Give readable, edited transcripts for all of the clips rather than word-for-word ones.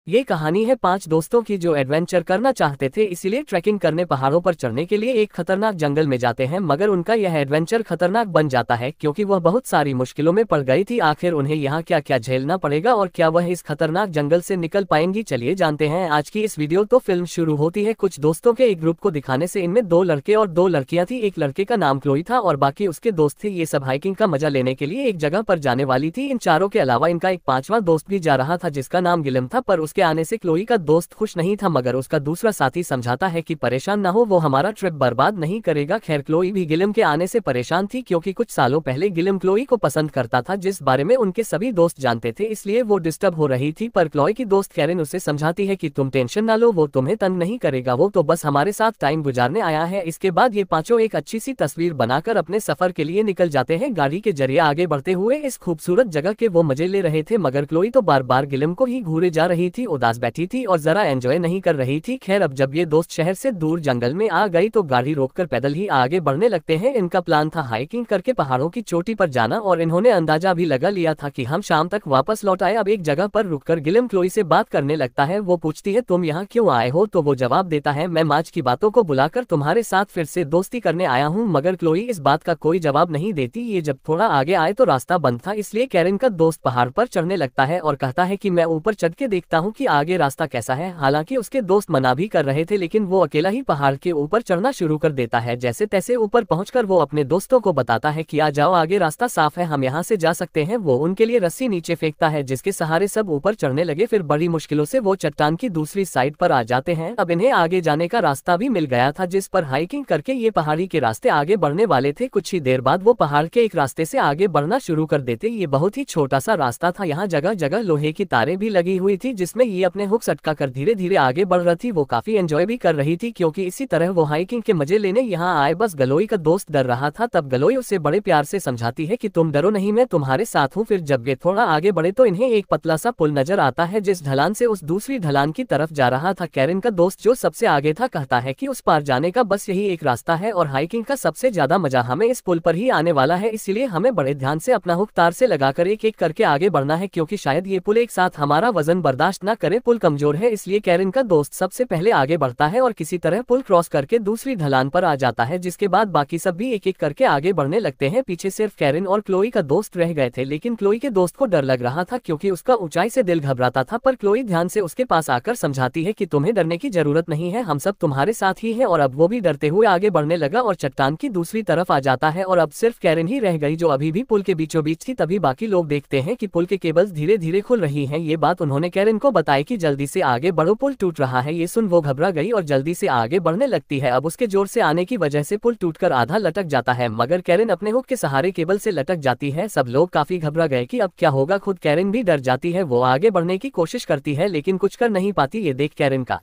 ये कहानी है 5 दोस्तों की जो एडवेंचर करना चाहते थे, इसीलिए ट्रैकिंग करने पहाड़ों पर चढ़ने के लिए एक खतरनाक जंगल में जाते हैं। मगर उनका यह एडवेंचर खतरनाक बन जाता है क्योंकि वह बहुत सारी मुश्किलों में पड़ गई थी। आखिर उन्हें यहाँ क्या क्या झेलना पड़ेगा और क्या वह इस खतरनाक जंगल से निकल पाएंगी, चलिए जानते हैं आज की इस वीडियो। तो फिल्म शुरू होती है कुछ दोस्तों के एक ग्रुप को दिखाने से। इनमें 2 लड़के और 2 लड़कियां थी। एक लड़के का नाम क्लोई था और बाकी उसके दोस्त थे। ये सब हाइकिंग का मजा लेने के लिए एक जगह पर जाने वाली थी। इन चारों के अलावा इनका एक 5वां दोस्त भी जा रहा था जिसका नाम गिलम था, पर उसके आने से क्लोई का दोस्त खुश नहीं था। मगर उसका दूसरा साथी समझाता है कि परेशान ना हो, वो हमारा ट्रिप बर्बाद नहीं करेगा। खैर क्लोई भी गिलम के आने से परेशान थी क्योंकि कुछ सालों पहले गिलम क्लोई को पसंद करता था, जिस बारे में उनके सभी दोस्त जानते थे, इसलिए वो डिस्टर्ब हो रही थी। पर क्लोई की दोस्त कैरेन उसे समझाती है कि तुम टेंशन ना लो, वो तुम्हें तंग नहीं करेगा, वो तो बस हमारे साथ टाइम गुजारने आया है। इसके बाद ये पांचों एक अच्छी सी तस्वीर बनाकर अपने सफर के लिए निकल जाते हैं। गाड़ी के जरिए आगे बढ़ते हुए इस खूबसूरत जगह के वो मजे ले रहे थे, मगर क्लोई तो बार बार गिलम को ही घूरे जा रही थी, उदास बैठी थी और जरा एंजॉय नहीं कर रही थी। खैर अब जब ये दोस्त शहर से दूर जंगल में आ गई तो गाड़ी रोककर पैदल ही आगे बढ़ने लगते हैं। इनका प्लान था हाइकिंग करके पहाड़ों की चोटी पर जाना और इन्होंने अंदाजा भी लगा लिया था कि हम शाम तक वापस लौट आए। अब एक जगह पर रुककर गिलम क्लोई से बात करने लगता है। वो पूछती है तुम यहाँ क्यों आए हो, तो वो जवाब देता है मैं माज की बातों को बुलाकर तुम्हारे साथ फिर से दोस्ती करने आया हूँ। मगर क्लोई इस बात का कोई जवाब नहीं देती। ये जब थोड़ा आगे आए तो रास्ता बंद था, इसलिए कैरेन का दोस्त पहाड़ पर चढ़ने लगता है और कहता है कि मैं ऊपर चढ़ के देखता हूँ कि आगे रास्ता कैसा है। हालांकि उसके दोस्त मना भी कर रहे थे, लेकिन वो अकेला ही पहाड़ के ऊपर चढ़ना शुरू कर देता है। जैसे तैसे ऊपर पहुंचकर वो अपने दोस्तों को बताता है कि आ जाओ, आगे रास्ता साफ है, हम यहाँ से जा सकते हैं। वो उनके लिए रस्सी नीचे फेंकता है जिसके सहारे सब ऊपर चढ़ने लगे। फिर बड़ी मुश्किलों से वो चट्टान की दूसरी साइड पर आ जाते हैं। अब इन्हें आगे जाने का रास्ता भी मिल गया था जिस पर हाइकिंग करके ये पहाड़ी के रास्ते आगे बढ़ने वाले थे। कुछ ही देर बाद वो पहाड़ के एक रास्ते से आगे बढ़ना शुरू कर देते। ये बहुत ही छोटा सा रास्ता था, यहाँ जगह जगह लोहे की तारें भी लगी हुई थी जिसमें ये अपने हुक्स अटका कर धीरे धीरे आगे बढ़ रही थी। वो काफी एंजॉय भी कर रही थी क्योंकि इसी तरह वो हाइकिंग के मजे लेने यहाँ आए। बस गलोई का दोस्त डर रहा था। तब गलोई उसे बड़े प्यार से समझाती है कि तुम डरो नहीं, मैं तुम्हारे साथ हूँ। फिर जब ये थोड़ा आगे बढ़े तो इन्हें एक पतला सा पुल नजर आता है जिस ढलान से उस दूसरी ढलान की तरफ जा रहा था। कैरेन का दोस्त जो सबसे आगे था कहता है कि उस पार जाने का बस यही एक रास्ता है और हाइकिंग का सबसे ज्यादा मजा हमें इस पुल पर ही आने वाला है, इसलिए हमें बड़े ध्यान से अपना हुक तार से लगाकर एक एक करके आगे बढ़ना है क्योंकि शायद ये पुल एक साथ हमारा वजन बर्दाश्त न करे। पुल कमजोर है, इसलिए कैरेन का दोस्त सबसे पहले आगे बढ़ता है और किसी तरह पुल क्रॉस करके दूसरी ढलान पर आ जाता है, जिसके बाद बाकी सब भी एक एक करके आगे बढ़ने लगते हैं। पीछे सिर्फ कैरेन और क्लोई का दोस्त रह गए थे, लेकिन क्लोई के दोस्त को डर लग रहा था क्योंकि उसका ऊंचाई से दिल घबराता था। पर क्लोई ध्यान से उसके पास आकर समझाती है कि तुम्हें डरने की जरूरत नहीं है, हम सब तुम्हारे साथ ही हैं। और अब वो भी डरते हुए आगे बढ़ने लगा और चट्टान की दूसरी तरफ आ जाता है और अब सिर्फ कैरेन ही रह गई जो अभी भी पुल के बीचों बीच थी। तभी बाकी लोग देखते हैं कि पुल के केबल्स धीरे धीरे खुल रही हैं। ये बात उन्होंने कैरेन को बताई कि जल्दी से आगे बढ़ो, पुल टूट रहा है। ये सुन वो घबरा गई और जल्दी से आगे बढ़ने लगती है। अब उसके जोर से आने की वजह से पुल टूटकर आधा लटक जाता है, मगर कैरेन अपने हुक के सहारे केबल से लटक जाती है। सब लोग काफी घबरा गए कि अब क्या होगा, खुद कैरेन भी डर जाती है। वो आगे बढ़ने की कोशिश करती है लेकिन कुछ कर नहीं पाती। ये देख कैरेन का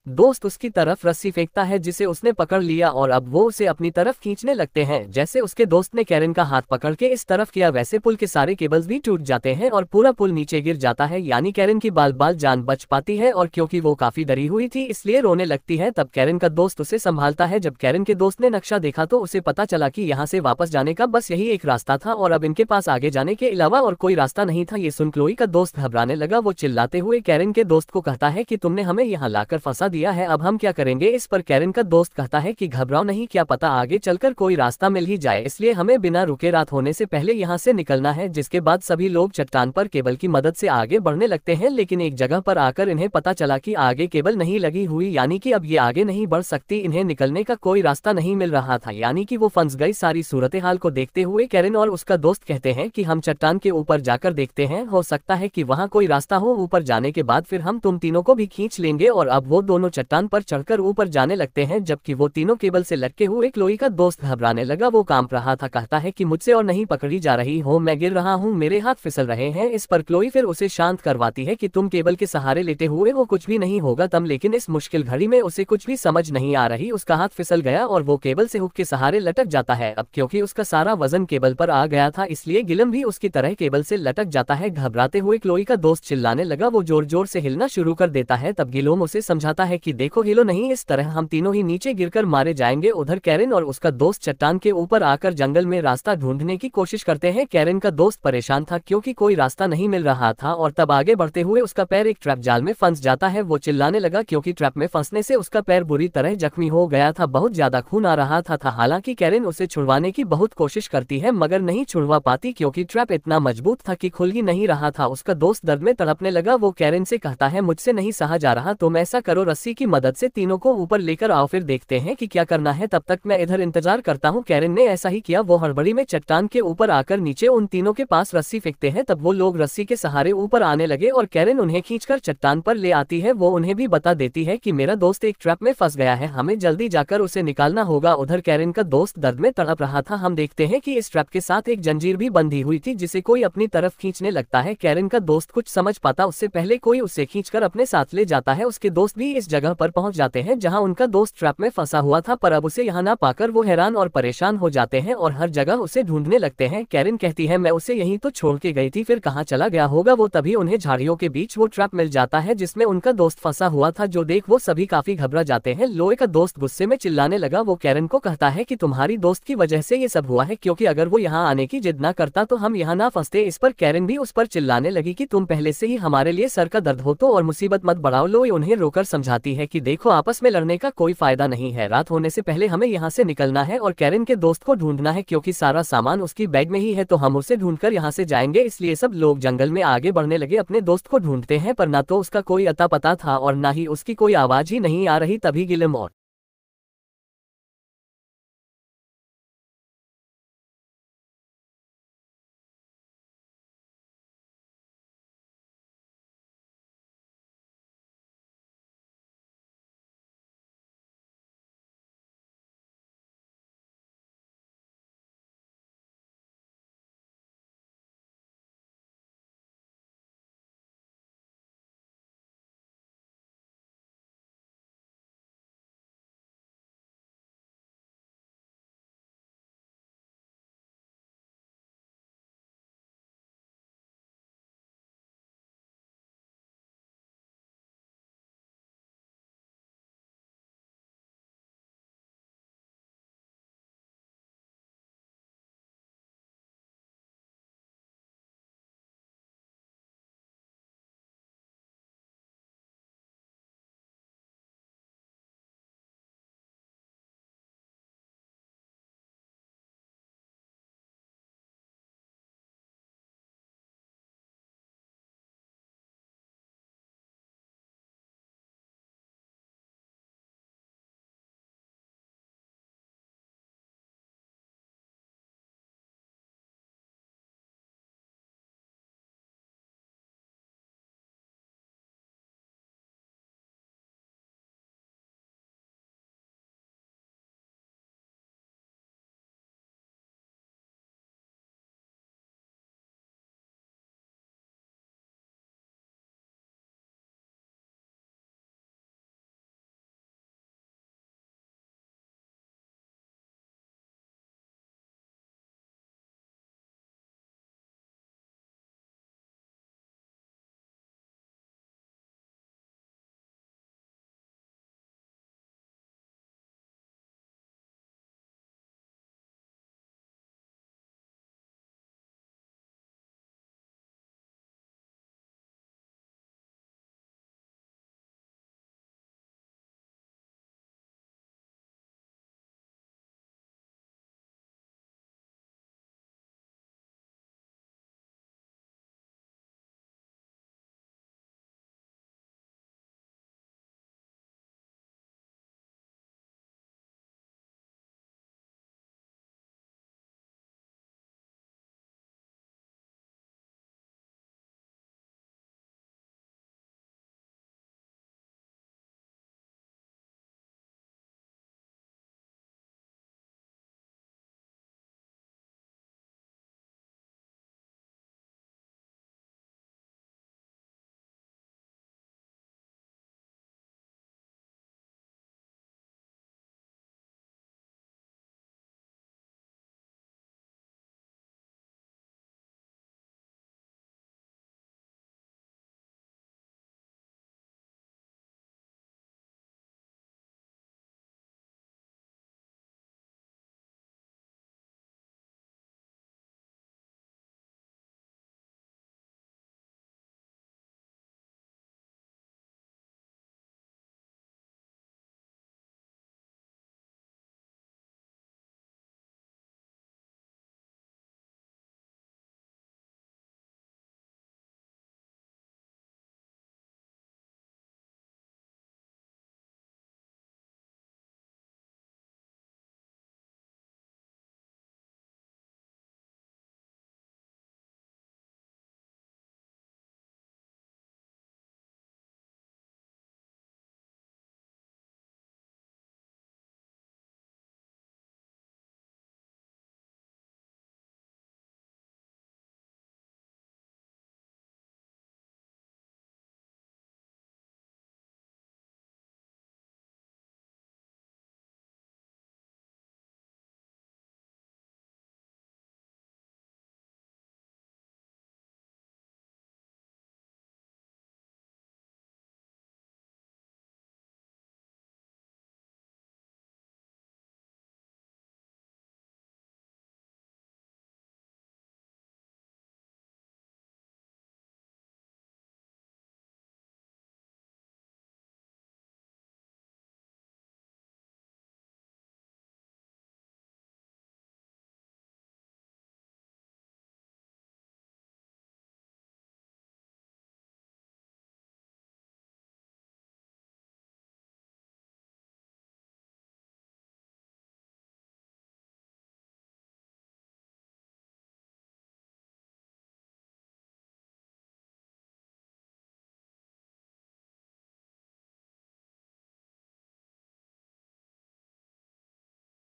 दोस्त उसकी तरफ रस्सी फेंकता है जिसे उसने पकड़ लिया और अब वो उसे अपनी तरफ खींचने लगते हैं। जैसे उसके दोस्त ने कैरेन का हाथ पकड़ के इस तरफ किया वैसे पुल के सारे केबल्स भी टूट जाते हैं और पूरा पुल नीचे गिर जाता है, यानी कैरेन की बाल बाल जान बच पाती है। और क्योंकि वो काफी डरी हुई थी इसलिए रोने लगती है। तब कैरेन का दोस्त उसे संभालता है। जब कैरेन के दोस्त ने नक्शा देखा तो उसे पता चला कि यहाँ से वापस जाने का बस यही एक रास्ता था और अब इनके पास आगे जाने के अलावा और कोई रास्ता नहीं था। ये सुन क्लोई का दोस्त घबराने लगा। वो चिल्लाते हुए कैरेन के दोस्त को कहता है कि तुमने हमें यहाँ लाकर फंसा दिया है, अब हम क्या करेंगे। इस पर कैरेन का दोस्त कहता है कि घबराओ नहीं, क्या पता आगे चलकर कोई रास्ता मिल ही जाए, इसलिए हमें बिना रुके रात होने से पहले यहाँ से निकलना है। जिसके बाद सभी लोग चट्टान पर केबल की मदद से आगे बढ़ने लगते हैं, लेकिन एक जगह पर आकर इन्हें पता चला कि आगे केबल नहीं लगी हुई, यानी कि अब ये आगे नहीं बढ़ सकती। इन्हें निकलने का कोई रास्ता नहीं मिल रहा था, यानी कि वो फंस गई। सारी सूरत हाल को देखते हुए कैरेन और उसका दोस्त कहते हैं कि हम चट्टान के ऊपर जाकर देखते हैं, हो सकता है कि वहाँ कोई रास्ता हो। ऊपर जाने के बाद फिर हम तुम तीनों को भी खींच लेंगे। और अब वो दोनों चट्टान पर चढ़कर ऊपर जाने लगते हैं, जबकि वो तीनों केबल से लटके हुए क्लोई का दोस्त घबराने लगा। वो कांप रहा था, कहता है कि मुझसे और नहीं पकड़ी जा रही हो, मैं गिर रहा हूँ, मेरे हाथ फिसल रहे हैं। इस पर क्लोई फिर उसे शांत करवाती है कि तुम केबल के सहारे लेटे हुए हो, कुछ भी नहीं होगा तम। लेकिन इस मुश्किल घड़ी में उसे कुछ भी समझ नहीं आ रही। उसका हाथ फिसल गया और वो केबल से हुक के सहारे लटक जाता है। अब क्योंकि उसका सारा वजन केबल पर आ गया था इसलिए गिलम भी उसकी तरह केबल से लटक जाता है। घबराते हुए क्लोई का दोस्त चिल्लाने लगा। वो जोर जोर से हिलना शुरू कर देता है। तब गिलम उसे समझाता है है कि देखो हिलो नहीं, इस तरह हम तीनों ही नीचे गिरकर मारे जाएंगे। उधर कैरन और उसका दोस्त चट्टान के ऊपर आकर जंगल में रास्ता ढूंढने की कोशिश करते हैं। कैरन का दोस्त परेशान था क्योंकि कोई रास्ता नहीं मिल रहा था और तब आगे बढ़ते हुए उसका पैर एक ट्रैप जाल में फंस जाता है। वो चिल्लाने लगा क्योंकि ट्रैप में फंसने से उसका पैर बुरी तरह जख्मी हो गया था, बहुत ज्यादा खून आ रहा था। हालांकि कैरन उसे छुड़वाने की बहुत कोशिश करती है मगर नहीं छुड़वा पाती क्योंकि ट्रैप इतना मजबूत था कि खुल ही नहीं रहा था। उसका दोस्त दर्द में तड़पने लगा। वो कैरन से कहता है मुझसे नहीं सहा जा रहा, तुम ऐसा करो रस्सी की मदद से तीनों को ऊपर लेकर आओ, फिर देखते हैं कि क्या करना है, तब तक मैं इधर इंतजार करता हूँ। कैरन ने ऐसा ही किया। वो हड़बड़ी में चट्टान के ऊपर आकर नीचे उन तीनों के पास रस्सी फेंकते हैं। तब वो लोग रस्सी के सहारे ऊपर आने लगे और कैरन उन्हें खींचकर चट्टान पर ले आती है। वो उन्हें भी बता देती है कि मेरा दोस्त एक ट्रैप में फंस गया है, हमें जल्दी जाकर उसे निकालना होगा। उधर कैरन का दोस्त दर्द में तड़प रहा था। हम देखते हैं कि इस ट्रैप के साथ एक जंजीर भी बंधी हुई थी जिसे कोई अपनी तरफ खींचने लगता है। कैरन का दोस्त कुछ समझ पाता उससे पहले कोई उसे खींचकर अपने साथ ले जाता है। उसके दोस्त भी इस जगह पर पहुंच जाते हैं जहां उनका दोस्त ट्रैप में फंसा हुआ था, पर अब उसे यहाँ ना पाकर वो हैरान और परेशान हो जाते हैं और हर जगह उसे ढूंढने लगते हैं। कैरन कहती है मैं उसे यहीं तो छोड़ के गई थी, फिर कहाँ चला गया होगा वो। तभी उन्हें झाड़ियों के बीच वो ट्रैप मिल जाता है जिसमें उनका दोस्त फंसा हुआ था, जो देख वो सभी काफी घबरा जाते हैं। लोए का दोस्त गुस्से में चिल्लाने लगा। वो कैरन को कहता है कि तुम्हारी दोस्त की वजह से ये सब हुआ है, क्योंकि अगर वो यहाँ आने की जिद ना करता तो हम यहाँ ना फंसते। इस पर कैरन भी उस पर चिल्लाने लगी कि तुम पहले से ही हमारे लिए सर का दर्द हो तो और मुसीबत मत बढ़ाओ। लोए उन्हें रोकर समझाती है कि देखो आपस में लड़ने का कोई फायदा नहीं है, रात होने से पहले हमें यहाँ से निकलना है और कैरन के दोस्त को ढूंढना है क्योंकि सारा सामान उसकी बैग में ही है, तो हम उसे ढूंढकर यहाँ से जाएंगे। इसलिए सब लोग जंगल में आगे बढ़ने लगे, अपने दोस्त को ढूंढते हैं, पर ना तो उसका कोई अता पता था और ना ही उसकी कोई आवाज ही नहीं आ रही। तभी गिलेम और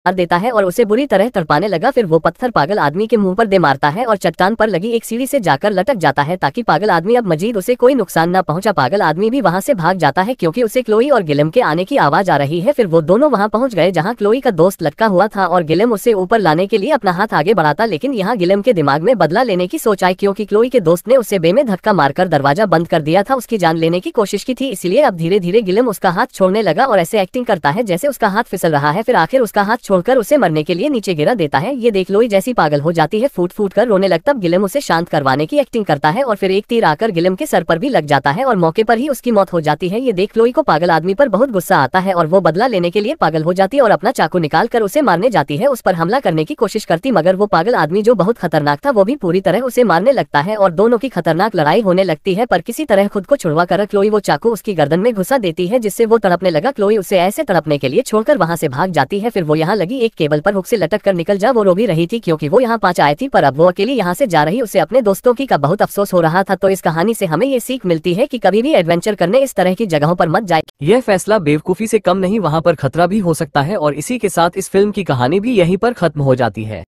मार देता है और उसे बुरी तरह तड़पाने लगा। फिर वो पत्थर पागल आदमी के मुंह पर दे मारता है और चट्टान पर लगी एक सीढ़ी से जाकर लटक जाता है ताकि पागल आदमी अब मजीद उसे कोई नुकसान न पहुंचा। पागल आदमी भी वहां से भाग जाता है क्योंकि उसे क्लोई और गिलेम के आने की आवाज आ रही है। फिर वो दोनों वहां पहुंच गए जहां क्लोई का दोस्त लटका हुआ था और गिलेम उसे ऊपर लाने के लिए अपना हाथ आगे बढ़ाता, लेकिन यहाँ गिलेम के दिमाग में बदला लेने की सोच आई क्योंकि क्लोई के दोस्त ने उसे बे में धक्का मारकर दरवाजा बंद कर दिया था। उसकी जान लेने की कोशिश की थी, इसलिए अब धीरे धीरे गिलेम उसका हाथ छोड़ने लगा और ऐसे एक्टिंग करता है जैसे उसका हाथ फिसल रहा है। फिर आखिर उसका हाथ छोड़कर उसे मरने के लिए नीचे गिरा देता है। ये देख क्लोई जैसी पागल हो जाती है, फूट फूट कर रोने लगता। गिलेम उसे शांत करवाने की एक्टिंग करता है और फिर एक तीर आकर गिलेम के सर पर भी लग जाता है और मौके पर ही उसकी मौत हो जाती है। ये देख क्लोई को पागल आदमी पर बहुत गुस्सा आता है और वो बदला लेने के लिए पागल हो जाती है और अपना चाकू निकाल कर उसे मारने जाती है। उस पर हमला करने की कोशिश करती, मगर वो पागल आदमी जो बहुत खतरनाक था वो भी पूरी तरह उसे मारने लगता है और दोनों की खतरनाक लड़ाई होने लगती है। पर किसी तरह खुद को छुड़वा कर क्लोई वो चाकू उसकी गर्दन में घुसा देती है जिससे वो तड़पने लगा। क्लोई उसे ऐसे तड़पने के लिए छोड़कर वहां से भाग जाती है। फिर वो यहाँ लगी एक केबल पर हुक से लटक कर निकल जा। वो रो भी रही थी क्योंकि वो यहाँ 5 आई थी, पर अब वो अकेली यहाँ से जा रही। उसे अपने दोस्तों की का बहुत अफसोस हो रहा था। तो इस कहानी से हमें ये सीख मिलती है कि कभी भी एडवेंचर करने इस तरह की जगहों पर मत जाए। यह फैसला बेवकूफी से कम नहीं, वहां पर खतरा भी हो सकता है। और इसी के साथ इस फिल्म की कहानी भी यहीं पर खत्म हो जाती है।